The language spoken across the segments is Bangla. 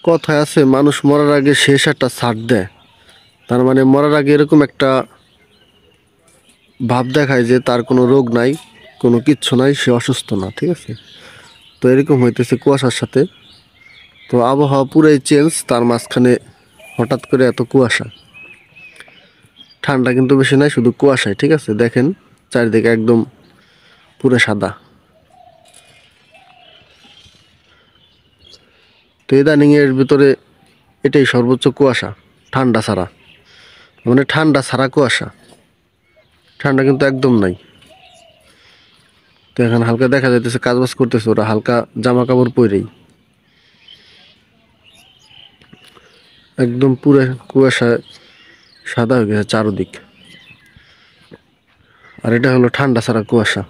কথায় আছে মানুষ মরার আগে শেষ একটা ছাড় দেয়। তার মানে মরার আগে এরকম একটা ভাব দেখায় যে তার কোনো রোগ নাই, কোনো কিচ্ছু নাই, সে অসুস্থ না। ঠিক আছে, তো এরকম হইতেছে কুয়াশার সাথে। তো আবহাওয়া পুরাই চেঞ্জ, তার মাঝখানে হঠাৎ করে এত কুয়াশা। ঠান্ডা কিন্তু বেশি নাই, শুধু কুয়াশায়। ঠিক আছে, দেখেন চারিদিকে একদম পুরো সাদা। তো ইদানিং এর ভিতরে এটাই সর্বোচ্চ কুয়াশা, ঠান্ডা ছাড়া। মানে ঠান্ডা ছাড়া কুয়াশা, ঠান্ডা কিন্তু একদম নাই। তো এখন হালকা দেখা যাইতেছে কাজবাজ করতেছে ওরা, হালকা জামা কাপড় পরেই। একদম পুরো কুয়াশায় সাদা হয়ে গেছে চারদিক। আর এটা হলো ঠান্ডা ছাড়া কুয়াশা।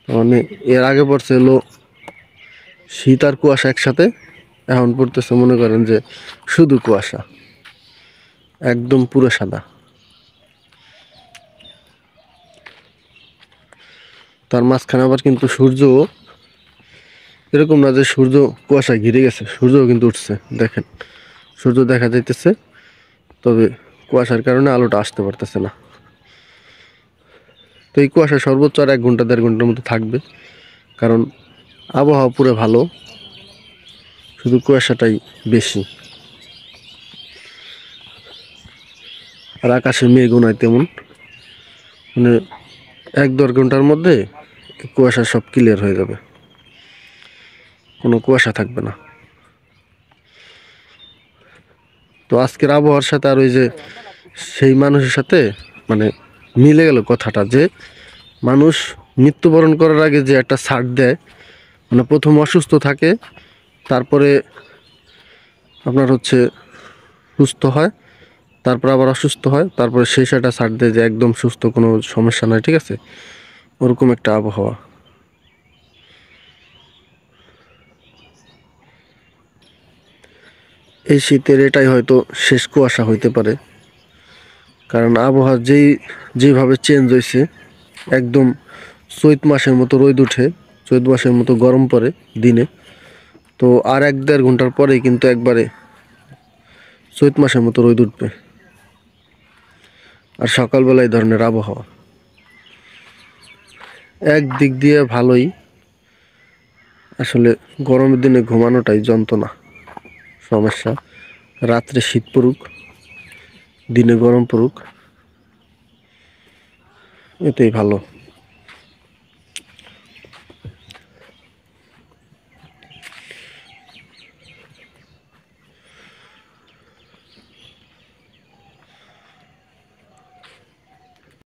মানে এর আগে পড়ছে হলো শীত আর কুয়াশা একসাথে, এখন পড়তেছে মনে করেন যে শুধু কুয়াশা, একদম পুরো সাদা। তার মাঝখানে আবার কিন্তু সূর্য, এরকম না যে সূর্য কুয়াশা ঘিরে গেছে, সূর্যও কিন্তু উঠছে। দেখেন সূর্য দেখা যাইতেছে, তবে কুয়াশার কারণে আলোটা আসতে পারতেছে না। তো এই কুয়াশা সর্বোচ্চ আর 1 ঘন্টা 1.5 ঘন্টার মতো থাকবে, কারণ আবহাওয়া পুরো ভালো, শুধু কুয়াশাটাই বেশি। আর আকাশে মেঘও নাই তেমন, মানে 1-1.5 ঘন্টার মধ্যে কুয়াশা সব ক্লিয়ার হয়ে যাবে, কোনো কুয়াশা থাকবে না। তো আজকের আবহাওয়ার সাথে আর ওই যে সেই মানুষের সাথে মানে মিলে গেল কথাটা, যে মানুষ মৃত্যুবরণ করার আগে যে একটা ছাড় দেয়, মানে প্রথম অসুস্থ থাকে, তারপরে আপনার হচ্ছে সুস্থ হয়, তারপর আবার অসুস্থ হয়, তারপরে শেষ একটা ছাড় দেয় যে একদম সুস্থ, কোনো সমস্যা নয়। ঠিক আছে, ওরকম একটা আবহাওয়া। এই শীতের এটাই হয়তো শেষ কুয়াশা হইতে পারে, কারণ আবহাওয়া যেভাবে চেঞ্জ হয়েছে, একদম চৈত মাসের মতো রোদ উঠে, চৈত মাসের মতো গরম পড়ে দিনে। তো আর 1-1.5 ঘন্টার পরেই কিন্তু একবারে চৈত মাসের মতো রোদ উঠবে। আর সকালবেলা এই ধরনের আবহাওয়া, একদিক দিয়ে ভালোই। আসলে গরমের দিনে ঘুমানোটাই যন্ত্রণা, সমস্যা। রাত্রে শীত পড়ুক, দিনে গরম পড়ুক, এটাই ভালো।